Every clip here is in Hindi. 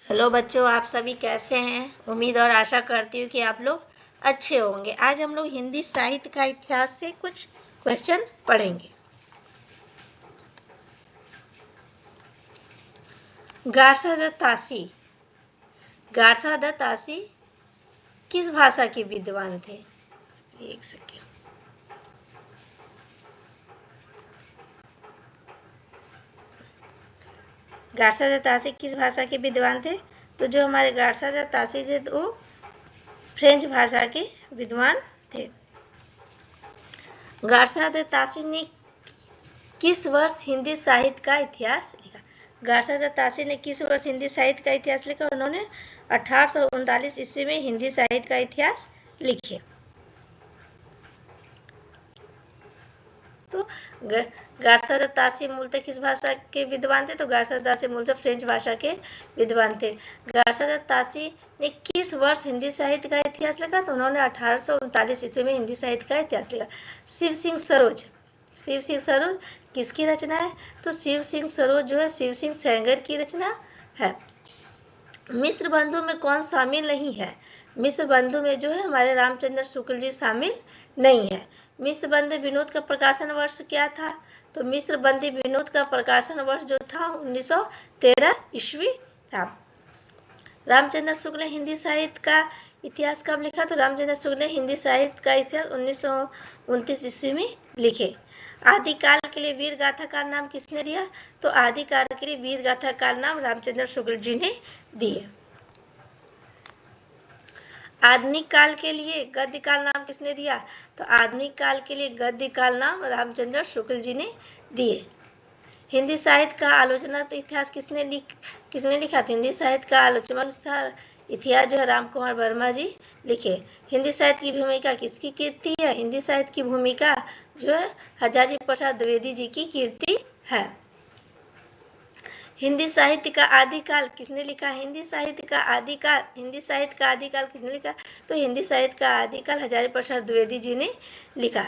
हेलो बच्चों, आप सभी कैसे हैं। उम्मीद और आशा करती हूँ कि आप लोग अच्छे होंगे। आज हम लोग हिंदी साहित्य का इतिहास से कुछ क्वेश्चन पढ़ेंगे। गारसा द तासी। गारसा द तासी किस भाषा के विद्वान थे? एक सेकेंड। गारसा द तासी किस भाषा के विद्वान थे? तो जो हमारे गारसा द तासी थे वो फ्रेंच भाषा के विद्वान थे। गारसा द तासी ने किस वर्ष हिंदी साहित्य का इतिहास लिखा? गारसा द तासी ने किस वर्ष हिंदी साहित्य का इतिहास लिखा? उन्होंने 1839 ईस्वी में हिंदी साहित्य का इतिहास लिखे। तो गारसा द तासी मूलतः किस भाषा के विद्वान थे? तो गारसा द तासी मूलतः फ्रेंच भाषा के विद्वान थे। गारसा द तासी ने किस वर्ष हिंदी साहित्य का इतिहास लिखा? तो उन्होंने 1839 ईस्वी में हिंदी साहित्य का इतिहास लिखा। शिव सिंह सरोज। शिव सिंह सरोज किसकी रचना है? तो शिव सिंह सरोज जो है शिव सिंह सेंगर की रचना है। मिश्र बंधु में कौन शामिल नहीं है? मिश्र बंधु में जो है हमारे रामचंद्र शुक्ल जी शामिल नहीं है। मिश्र बंधु विनोद का प्रकाशन वर्ष क्या था? तो मिश्र बंधु विनोद का प्रकाशन वर्ष जो था 1913 ईस्वी था। रामचंद्र शुक्ल ने हिंदी साहित्य का इतिहास कब लिखा? तो रामचंद्र शुक्ल ने हिंदी साहित्य का इतिहास 1929 ईस्वी में लिखे। आदिकाल के लिए वीर गाथा का नाम किसने दिया? तो आदिकाल के लिए वीर गाथा का नाम रामचंद्र शुक्ल जी ने दिए। आधुनिक काल के लिए गद्य काल नाम किसने दिया? तो आधुनिक काल के लिए गद्य काल नाम रामचंद्र शुक्ल जी ने दिए। हिंदी साहित्य का आलोचनात्मक इतिहास किसने लिखा? हिंदी साहित्य का आलोचनात्मक इतिहास जो है राम कुमार वर्मा जी लिखे। हिंदी साहित्य की भूमिका किसकी कीर्ति है? हिंदी साहित्य की भूमिका जो है हजारी प्रसाद द्विवेदी जी की कीर्ति है। हिंदी साहित्य का आदिकाल किसने लिखा? हिंदी साहित्य का आदिकाल किसने लिखा? तो हिंदी साहित्य का आदिकाल हजारी प्रसाद द्विवेदी जी ने लिखा।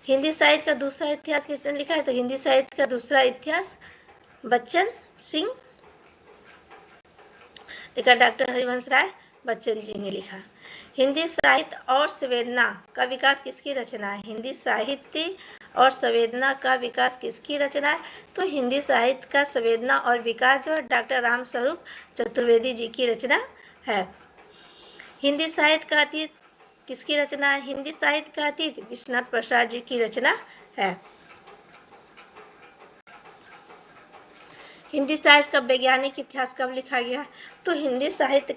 हिंदी साहित्य का दूसरा इतिहास किसने लिखा है? तो हिंदी साहित्य का दूसरा इतिहास बच्चन सिंह लिखा। डॉक्टर हरिवंश राय बच्चन जी ने लिखा। हिंदी साहित्य और संवेदना का विकास किसकी रचना है? हिंदी साहित्य और संवेदना का विकास किसकी रचना है? तो हिंदी साहित्य का संवेदना और विकास जो है डॉक्टर रामस्वरूप चतुर्वेदी जी की रचना है। हिंदी साहित्य का अतीत किसकी रचना है? हिंदी साहित्य का अतीत विश्वनाथ प्रसाद जी की रचना है। हिंदी साहित्य का वैज्ञानिक इतिहास कब लिखा गया? तो हिंदी साहित्य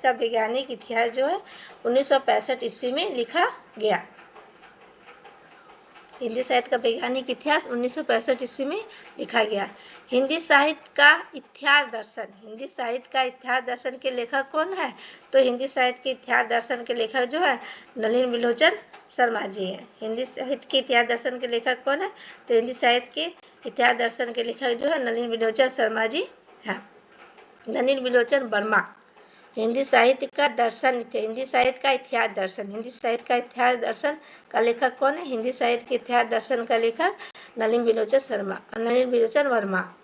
का वैज्ञानिक इतिहास जो है 1965 ईस्वी में लिखा गया। हिंदी साहित्य का वैज्ञानिक इतिहास 1965 ईस्वी में लिखा गया। हिंदी साहित्य का इतिहास दर्शन के लेखक कौन है? तो हिंदी साहित्य के इतिहास दर्शन के लेखक जो है नलिन विलोचन शर्मा जी हैं। हिंदी साहित्य के इतिहास दर्शन के लेखक कौन है? तो हिंदी साहित्य के इतिहास दर्शन के लेखक जो है नलिन विलोचन शर्मा जी हैं। नलिन विलोचन वर्मा। हिंदी साहित्य का दर्शन थे। हिंदी साहित्य का इतिहास दर्शन का लेखक कौन है? हिंदी साहित्य के इतिहास दर्शन का लेखक नलिन विलोचन वर्मा।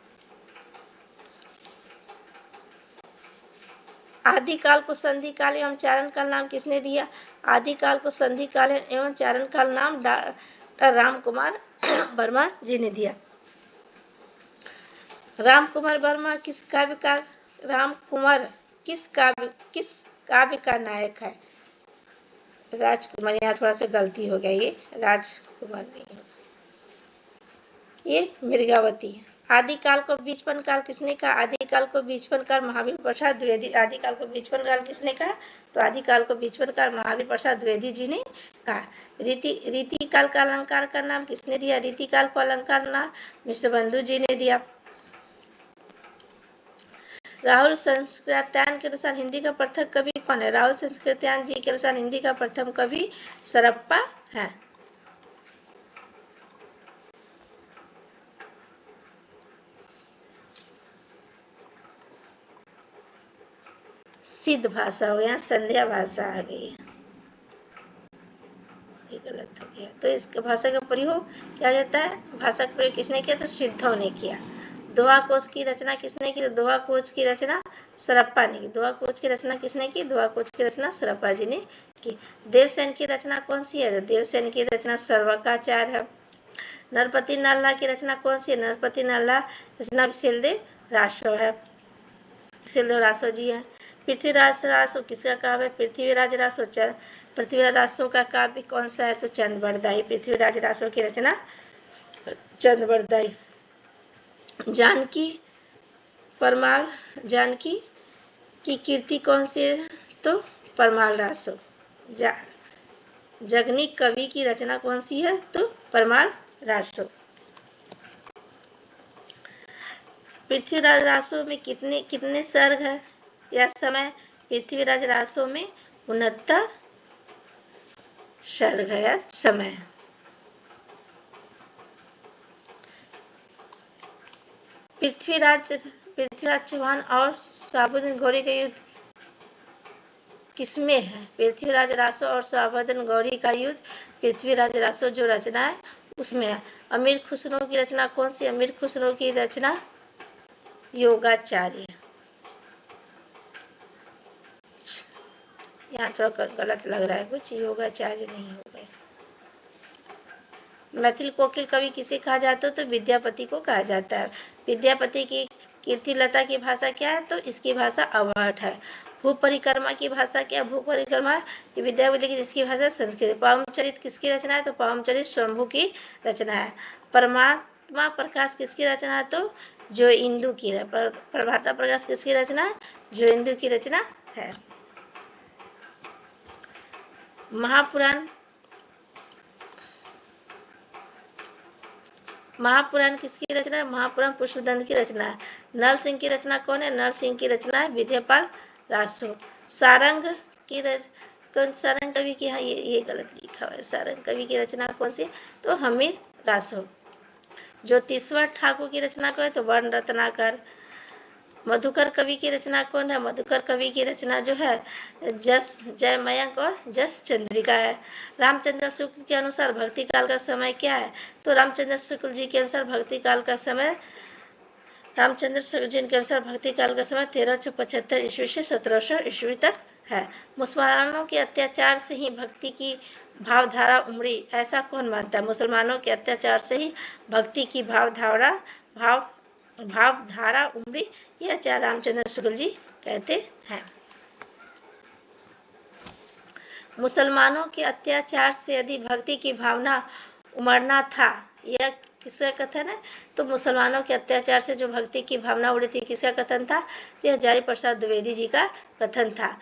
आदिकाल को संधि काल एवं चारण काल नाम किसने दिया? आदिकाल को संधि काल एवं चारण काल नाम डॉक्टर राम कुमार वर्मा जी ने दिया। राम कुमार वर्मा किस काव्य का नायक है? राजकुमार, यहाँ थोड़ा सा गलती हो गया, ये राजकुमार नहीं है, ये मृगावती है। आदिकाल को बीचपन काल किसने कहा? आदिकाल को बीचपन काल महावीर प्रसाद द्विवेदी। आदिकाल को बीचपन काल किसने कहा? तो आदिकाल को बीचपन काल महावीर प्रसाद द्विवेदी जी ने कहा। रीति काल का अलंकार का नाम किसने दिया? रीति काल को अलंकार नाम मिश्र बंधु जी ने दिया। राहुल संस्कृत्यायन के अनुसार हिंदी का प्रथम कवि कौन है? राहुल संस्कृत्यायन जी के अनुसार हिंदी का प्रथम कवि सरप्पा है। सिद्ध भाषा हो गया, संध्या भाषा आ गई, ये गलत हो गया। तो इस भाषा का प्रयोग क्या जाता है? भाषा का प्रयोग किसने किया? तो सिद्धों ने किया। दोहा कोश की रचना किसने की? तो दोहा कोश की रचना सरप्पा ने की। दोहा कोश की रचना किसने की? दोहा कोश की रचना सरप्पा जी ने की। देवसेन की रचना कौन सी है? देवसेन की रचना सर्वकाचार है। नरपति नल्ला की रचना कौन सी है? नरपति नल्ला रचना विशेलदेव रासो है, विशेलदेव रासो जी है। पृथ्वीराज रासो किसका काव्य? पृथ्वीराज रासो पृथ्वीराज रासो का काव्य कौन सा है? तो चंद्रबरदाई। पृथ्वीराज रासो की रचना चंद्रबरदाई। जानकी परमाल, जानकी की कीर्ति कौन सी है? तो परमाल रासो। जगनिक कवि की रचना कौन सी है? तो परमाल रासो। पृथ्वीराज रासो में कितने सर्ग है या समय? पृथ्वीराज रासो में 69 सर्ग है या समय। पृथ्वीराज चौहान और शहाबुद्दीन गौरी का युद्ध किसमें है? पृथ्वीराज रासो और शहाबुद्दीन गौरी का युद्ध पृथ्वीराज रासो जो रचना है उसमें है। अमीर खुसरो की रचना कौन सी? अमीर खुसरो की रचना योगाचार्य। यहाँ थोड़ा गलत लग रहा है कुछ, योगाचार्य नहीं हो गए। मैथिल कोकिल कवि किसे कहा जाता है? तो विद्यापति को कहा जाता है। विद्यापति की कीर्तिलता की भाषा क्या है? तो इसकी भाषा अवहट है। भू परिक्रमा की भाषा क्या? भू परिक्रमा विद्यापति की, इसकी भाषा संस्कृत। पावमचरित किसकी रचना है? तो पावमचरित शंभु की रचना है। परमात्मा प्रकाश किसकी रचना है? तो जो इंदु की है। प्रभाता प्रकाश किसकी रचना है? जो इंदु की रचना है। महापुराण किसकी रचना है? महापुराण पुष्पदंत की रचना है। नल सिंह की रचना कौन है? नल सिंह की रचना है विजयपाल रासो। सारंग कवि की, हाँ ये गलत लिखा हुआ है। सारंग कवि की रचना कौन सी? तो हमीर रासो। ज्योतिश्वर ठाकुर की रचना कौन है? तो वर्ण रत्नाकर। मधुकर कवि की रचना कौन है? मधुकर कवि की रचना जो है जस जय मयंक और जस चंद्रिका है। रामचंद्र शुक्ल के अनुसार भक्ति काल का समय क्या है? तो रामचंद्र शुक्ल जी के अनुसार भक्ति काल का समय, रामचंद्र शुक्ल जी के अनुसार भक्ति काल का समय 1375 ईस्वी से 1700 ईस्वी तक है। मुसलमानों के अत्याचार से ही भक्ति की भावधारा उमड़ी, ऐसा कौन मानता है? मुसलमानों के अत्याचार से ही भक्ति की भावधारा उमड़ी, यह आचार्य रामचंद्र शुक्ल जी कहते हैं। मुसलमानों के अत्याचार से यदि भक्ति की भावना उमड़ना था, यह किसका कथन है? तो मुसलमानों के अत्याचार से जो भक्ति की भावना उड़ी थी, किसका कथन था? तो यह हजारी प्रसाद द्विवेदी जी का कथन था।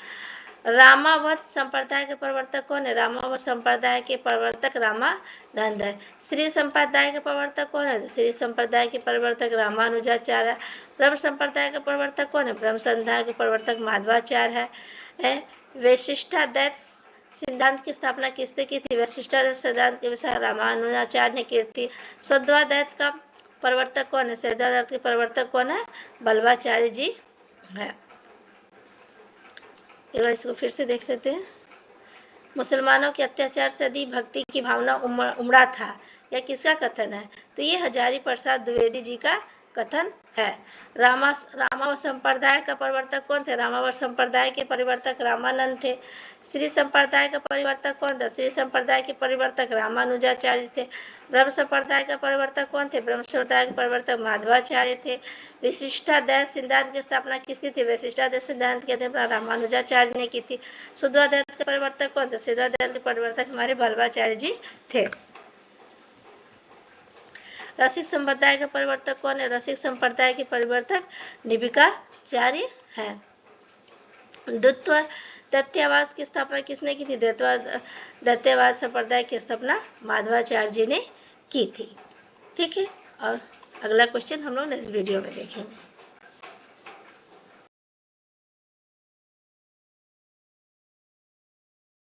रामावत संप्रदाय के प्रवर्तक कौन है? रामावत संप्रदाय के प्रवर्तक रामानंद है। श्री संप्रदाय के प्रवर्तक कौन है? श्री संप्रदाय के प्रवर्तक रामानुजाचार्य। ब्रह्म संप्रदाय के प्रवर्तक कौन है? ब्रह्म संप्रदाय के प्रवर्तक माधवाचार्य है। वैशिष्टाद्वैत सिद्धांत की स्थापना किसने की थी? वैशिष्टाद्वैत सिद्धांत के अनुसार रामानुजाचार्य ने की थी। शैवाद्वैत का प्रवर्तक कौन है? शैवाद्वैत के प्रवर्तक कौन है? बल्लभाचार्य जी है। एक बार इसको फिर से देख लेते हैं। मुसलमानों के अत्याचार से यदि भक्ति की भावना उमड़ा था, यह किसका कथन है? तो ये हजारी प्रसाद द्विवेदी जी का कथन है। रामावत संप्रदाय का प्रवर्तक कौन थे? रामावत संप्रदाय के परिवर्तक रामानंद थे। श्री संप्रदाय का परिवर्तक कौन था? श्री संप्रदाय के परिवर्तक रामानुजाचार्य थे। ब्रह्म संप्रदाय का परिवर्तक कौन थे? ब्रह्म संप्रदाय के परिवर्तक माधवाचार्य थे। विशिष्टाद्वैत सिद्धांत की स्थापना किसने थी? विशिष्टाद्वैत सिद्धांत के रामानुजाचार्य ने की थी। शुद्धाद्वैत के परिवर्तक कौन थे? शुद्धाद्वैत के परिवर्तक हमारे बल्लभाचार्य जी थे। रसिक संप्रदाय के परिवर्तक कौन है? रसिक संप्रदाय के परिवर्तक निबिकाचार्य हैं। दैत्यवाद की स्थापना किसने की थी? दैत्यवाद संप्रदाय की स्थापना माधवाचार्य जी ने की थी। ठीक है, और अगला क्वेश्चन हम लोग नेक्स्ट वीडियो में देखेंगे।